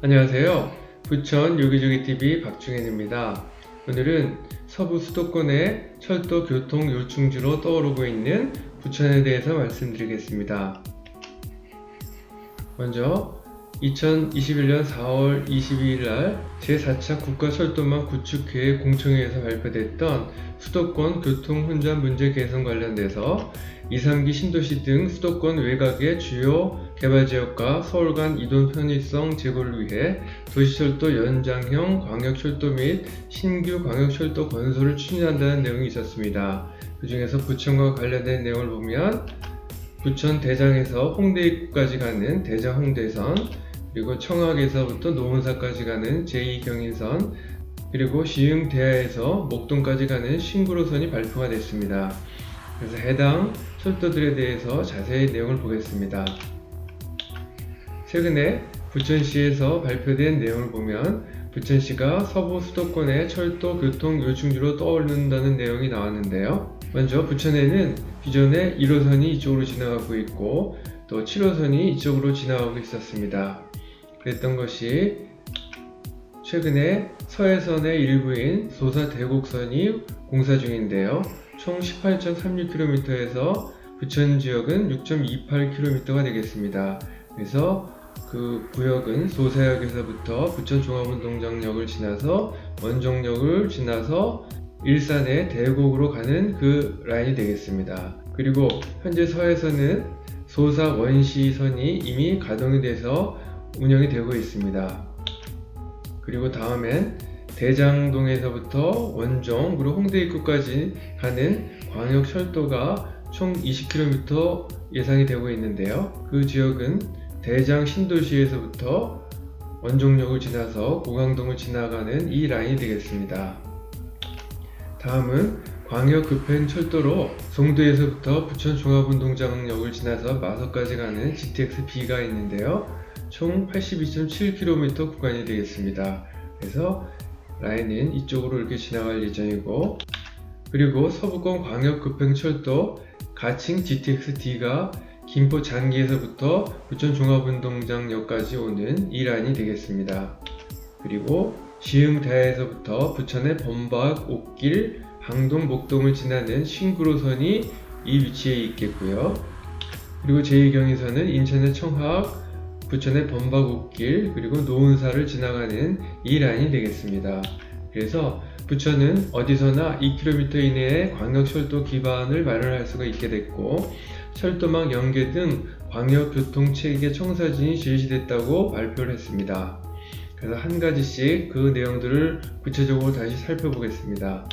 안녕하세요. 부천 요기조기TV 박중현입니다. 오늘은 서부 수도권의 철도 교통 요충지로 떠오르고 있는 부천에 대해서 말씀드리겠습니다. 먼저 2021년 4월 22일 날 제4차 국가철도망 구축계획 공청회에서 발표됐던 수도권 교통 혼잡 문제 개선 관련돼서 2, 3기 신도시 등 수도권 외곽의 주요 개발지역과 서울 간 이동 편의성 제고를 위해 도시철도 연장형 광역철도 및 신규 광역철도 건설을 추진한다는 내용이 있었습니다. 그 중에서 부천과 관련된 내용을 보면 부천 대장에서 홍대 입구까지 가는 대장 홍대선, 그리고 청학에서부터 노원사까지 가는 제2경인선, 그리고 시흥 대하에서 목동까지 가는 신구로선이 발표가 됐습니다. 그래서 해당 철도들에 대해서 자세히 내용을 보겠습니다. 최근에 부천시에서 발표된 내용을 보면 부천시가 서부 수도권의 철도 교통 요충지로 떠오른다는 내용이 나왔는데요. 먼저 부천에는 기존에 1호선이 이쪽으로 지나가고 있고 또 7호선이 이쪽으로 지나가고 있었습니다. 그랬던 것이 최근에 서해선의 일부인 소사대곡선이 공사 중인데요. 총 18.36km에서 부천 지역은 6.28km가 되겠습니다. 그래서 그 구역은 소사역에서부터 부천 종합운동장역을 지나서 원종역을 지나서 일산의 대곡으로 가는 그 라인이 되겠습니다. 그리고 현재 서해선은 소사 원시선이 이미 가동이 돼서 운영이 되고 있습니다. 그리고 다음엔 대장동에서부터 원종 그리고 홍대 입구까지 가는 광역철도가 총 20km 예상이 되고 있는데요. 그 지역은 대장 신도시에서부터 원종역을 지나서 고강동을 지나가는 이 라인이 되겠습니다. 다음은 광역급행철도로 송도에서부터 부천 종합운동장역을 지나서 마석까지 가는 GTX-B가 있는데요. 총 82.7km 구간이 되겠습니다. 그래서 라인은 이쪽으로 이렇게 지나갈 예정이고, 그리고 서부권 광역급행철도 가칭 GTX-D가 김포 장기에서부터 부천 종합운동장역까지 오는 이 라인이 되겠습니다. 그리고 시흥 대하에서부터 부천의 범박, 옥길, 항동, 목동을 지나는 신구로선이 이 위치에 있겠고요. 그리고 제2경인선은 인천의 청학, 부천의 범박옥길, 그리고 노은사를 지나가는 이 라인이 되겠습니다. 그래서 부천은 어디서나 2km 이내에 광역철도 기반을 마련할 수가 있게 됐고, 철도망 연계 등 광역교통체계 청사진이 제시됐다고 발표를 했습니다. 그래서 한 가지씩 그 내용들을 구체적으로 다시 살펴보겠습니다.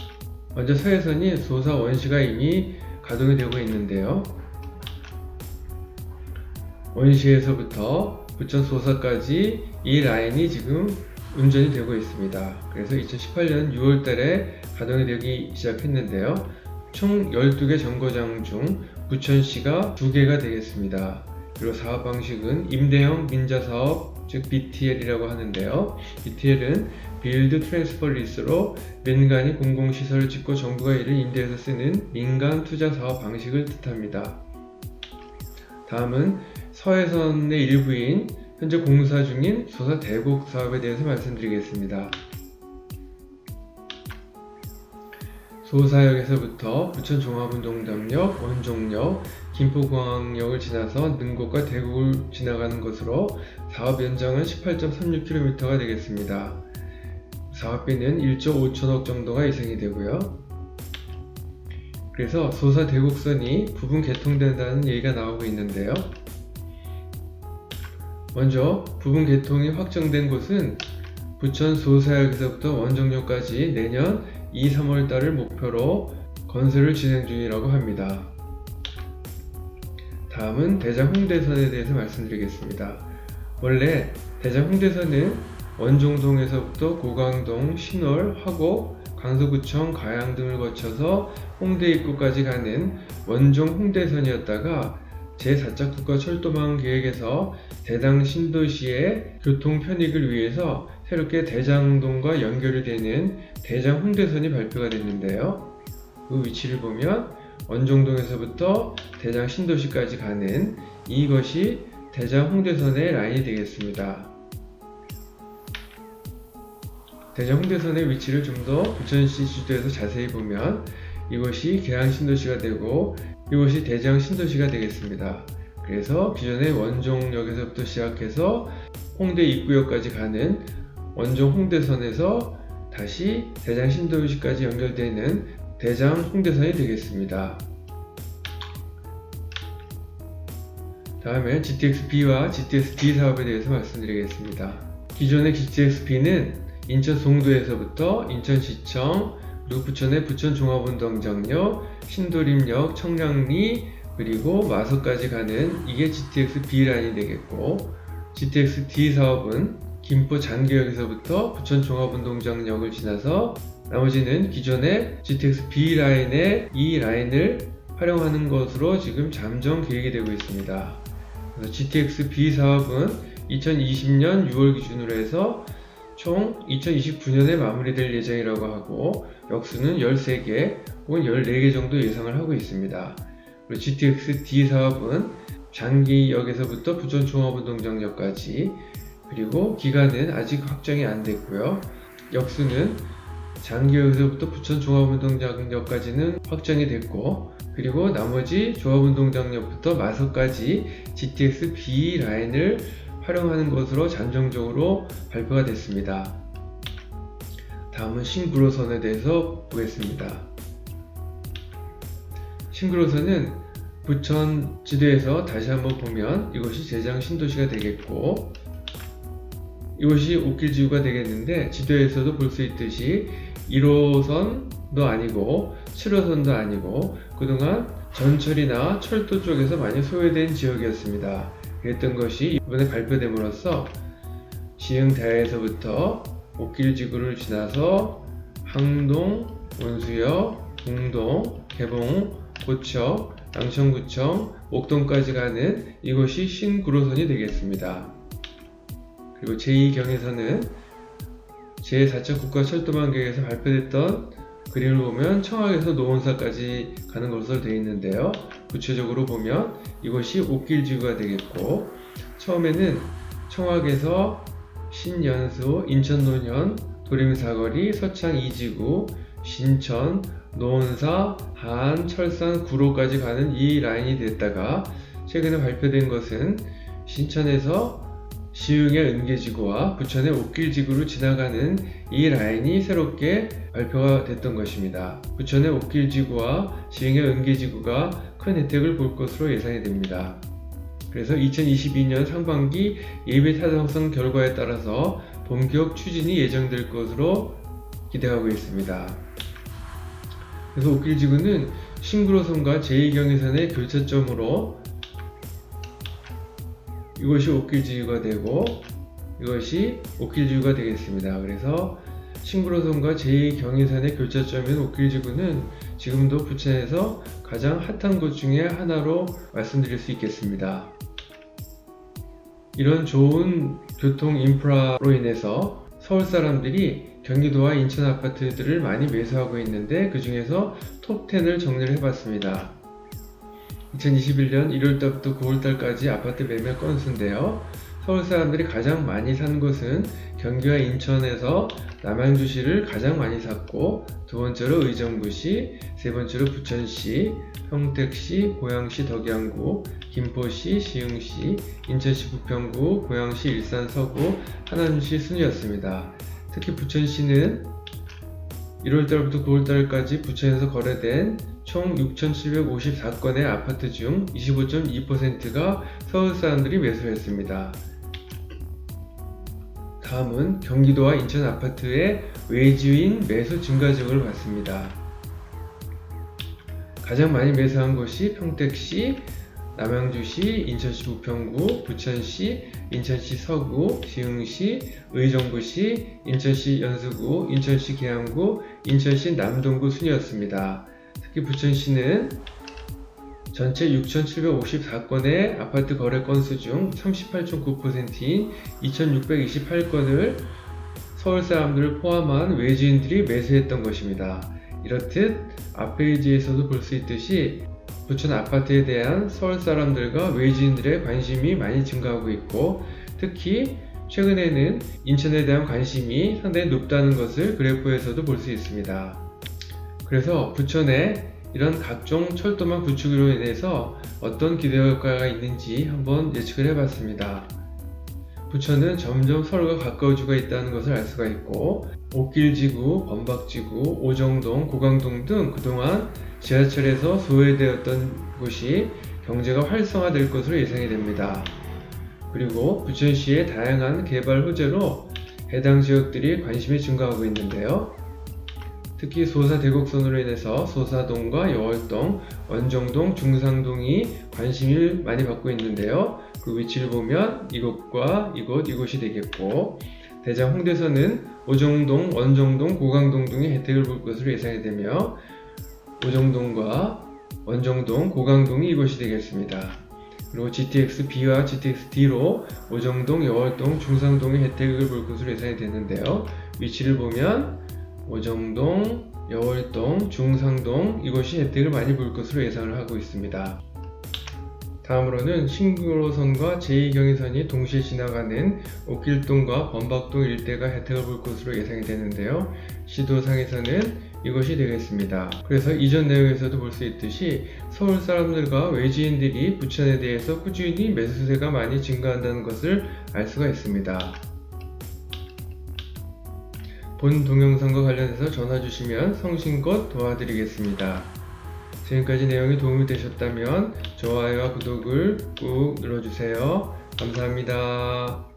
먼저 서해선이 소사 원시가 이미 가동이 되고 있는데요. 원시에서부터 부천 소사까지 이 라인이 지금 운전이 되고 있습니다. 그래서 2018년 6월 달에 가동이 되기 시작했는데요. 총 12개 정거장 중 부천시가 2개가 되겠습니다. 그리고 사업 방식은 임대형 민자 사업, 즉 BTL이라고 하는데요. BTL은 빌드 트랜스퍼 리스로 민간이 공공시설을 짓고 정부가 이를 임대해서 쓰는 민간 투자 사업 방식을 뜻합니다. 다음은 서해선의 일부인 현재 공사 중인 소사 대곡 사업에 대해서 말씀드리겠습니다. 소사역에서부터 부천 종합운동장역, 원종역, 김포공항역을 지나서 능곡과 대곡을 지나가는 것으로 사업 연장은 18.36km가 되겠습니다. 사업비는 1조 5천억 정도가 예상이 되고요. 그래서 소사 대곡선이 부분 개통된다는 얘기가 나오고 있는데요. 먼저 부분 개통이 확정된 곳은 부천 소사역에서부터 원종역까지 내년 2, 3월 달을 목표로 건설을 진행 중이라고 합니다. 다음은 대장 홍대선에 대해서 말씀드리겠습니다. 원래 대장 홍대선은 원종동에서부터 고강동, 신월, 화곡, 강서구청, 가양 등을 거쳐서 홍대 입구까지 가는 원종 홍대선이었다가 제4차 국가철도망 계획에서 대당 신도시의 교통 편익을 위해서 새롭게 대장동과 연결이 되는 대장 홍대선이 발표가 됐는데요. 그 위치를 보면 원종동에서부터 대장 신도시까지 가는 이것이 대장 홍대선의 라인이 되겠습니다. 대장 홍대선의 위치를 좀 더 부천시 지도에서 자세히 보면 이곳이 계양 신도시가 되고 이곳이 대장 신도시가 되겠습니다. 그래서 기존의 원종역에서부터 시작해서 홍대 입구역까지 가는 원종 홍대선에서 다시 대장 신도시까지 연결되는 대장 홍대선이 되겠습니다. 다음에 GTX-B와 GTX-D 사업에 대해서 말씀드리겠습니다. 기존의 GTX-B는 인천 송도에서부터 인천시청, 그리고 부천의 부천종합운동장역, 신도림역, 청량리, 그리고 마석까지 가는 이게 GTX-B 라인이 되겠고, GTX-D 사업은 김포 장기역에서부터 부천종합운동장역을 지나서 나머지는 기존의 GTX-B 라인의 이 라인을 활용하는 것으로 지금 잠정 계획이 되고 있습니다. 그래서 GTX-B 사업은 2020년 6월 기준으로 해서 총 2029년에 마무리될 예정이라고 하고 역수는 13개 혹은 14개 정도 예상을 하고 있습니다. 그리고 GTX-D 사업은 장기역에서부터 부천종합운동장역까지, 그리고 기간은 아직 확정이 안 됐고요. 역수는 장기역에서부터 부천종합운동장역까지는 확정이 됐고, 그리고 나머지 종합운동장역부터 마석까지 GTX-B 라인을 활용하는 것으로 잠정적으로 발표가 됐습니다. 다음은 신구로선에 대해서 보겠습니다. 신구로선은 부천 지도에서 다시 한번 보면 이곳이 대장 신도시가 되겠고 이곳이 옥길지구가 되겠는데, 지도에서도 볼 수 있듯이 1호선도 아니고 7호선도 아니고 그동안 전철이나 철도 쪽에서 많이 소외된 지역이었습니다. 그랬던 것이 이번에 발표됨으로써 시흥대에서부터 옥길지구를 지나서 항동, 온수역, 공동, 개봉, 고척, 양천구청, 옥동까지 가는 이곳이 신구로선이 되겠습니다. 그리고 제2경에서는 제4차 국가철도망 계획에서 발표됐던 그림을 보면 청학에서 노원사까지 가는 것으로 되어 있는데요. 구체적으로 보면 이것이 옥길지구가 되겠고, 처음에는 청학에서 신연수, 인천노년, 도림사거리, 서창 2지구, 신천, 노원사, 한, 철산, 구로까지 가는 이 라인이 됐다가 최근에 발표된 것은 신천에서 시흥의 은계지구와 부천의 옥길지구를 지나가는 이 라인이 새롭게 발표가 됐던 것입니다. 부천의 옥길지구와 시흥의 은계지구가 큰 혜택을 볼 것으로 예상이 됩니다. 그래서 2022년 상반기 예비 타당성 결과에 따라서 본격 추진이 예정될 것으로 기대하고 있습니다. 그래서 옥길지구는 신구로선과 제2경의선의 교차점으로 이것이 옥길지구가 되고 이것이 옥길지구가 되겠습니다. 그래서 신구로선과 제2경의선의 교차점인 옥길지구는 지금도 부천에서 가장 핫한 곳 중에 하나로 말씀드릴 수 있겠습니다. 이런 좋은 교통 인프라로 인해서 서울 사람들이 경기도와 인천 아파트들을 많이 매수하고 있는데, 그 중에서 톱10을 정리를 해봤습니다. 2021년 1월달부터 9월달까지 아파트 매매 건수인데요. 서울 사람들이 가장 많이 산 곳은 경기와 인천에서 남양주시를 가장 많이 샀고, 두 번째로 의정부시, 세 번째로 부천시, 평택시, 고양시 덕양구, 김포시, 시흥시, 인천시 부평구, 고양시 일산 서구, 하남시 순이었습니다. 특히 부천시는 1월달부터 9월달까지 부천에서 거래된 총 6,754건의 아파트 중 25.2%가 서울 사람들이 매수했습니다. 다음은 경기도와 인천 아파트의 외주인 매수 증가율을 봤습니다. 가장 많이 매수한 곳이 평택시, 남양주시, 인천시 부평구, 부천시, 인천시 서구, 시흥시, 의정부시, 인천시 연수구, 인천시 계양구, 인천시 남동구 순이었습니다. 특히 부천시는 전체 6,754건의 아파트 거래 건수 중 38.9%인 2,628건을 서울 사람들을 포함한 외지인들이 매수했던 것입니다. 이렇듯 앞 페이지에서도 볼 수 있듯이 부천 아파트에 대한 서울 사람들과 외지인들의 관심이 많이 증가하고 있고, 특히 최근에는 인천에 대한 관심이 상당히 높다는 것을 그래프에서도 볼 수 있습니다. 그래서 부천에 이런 각종 철도망 구축으로 인해서 어떤 기대 효과가 있는지 한번 예측을 해봤습니다. 부천은 점점 서울과 가까워지고 있다는 것을 알 수가 있고, 옥길지구, 범박지구, 오정동, 고강동 등 그동안 지하철에서 소외되었던 곳이 경제가 활성화될 것으로 예상이 됩니다. 그리고 부천시의 다양한 개발 호재로 해당 지역들이 관심이 증가하고 있는데요. 특히 소사 대곡선으로 인해서 소사동과 여월동, 원정동, 중상동이 관심을 많이 받고 있는데요. 그 위치를 보면 이곳과 이곳이 되겠고, 대장 홍대선은 오정동, 원정동, 고강동 등의 혜택을 볼 것으로 예상이 되며, 오정동과 원정동, 고강동이 이곳이 되겠습니다. 그리고 GTX-B와 GTX-D로 오정동, 여월동, 중상동의 혜택을 볼 것으로 예상이 되는데요. 위치를 보면 오정동, 여월동, 중상동 이곳이 혜택을 많이 볼 것으로 예상을 하고 있습니다. 다음으로는 신구로선과 제2경의선이 동시에 지나가는 옥길동과 범박동 일대가 혜택을 볼 것으로 예상이 되는데요. 시도상에서는 이것이 되겠습니다. 그래서 이전 내용에서도 볼 수 있듯이 서울 사람들과 외지인들이 부천에 대해서 꾸준히 매수세가 많이 증가한다는 것을 알 수가 있습니다. 본 동영상과 관련해서 전화 주시면 성심껏 도와드리겠습니다. 지금까지 내용이 도움이 되셨다면 좋아요와 구독을 꾹 눌러주세요. 감사합니다.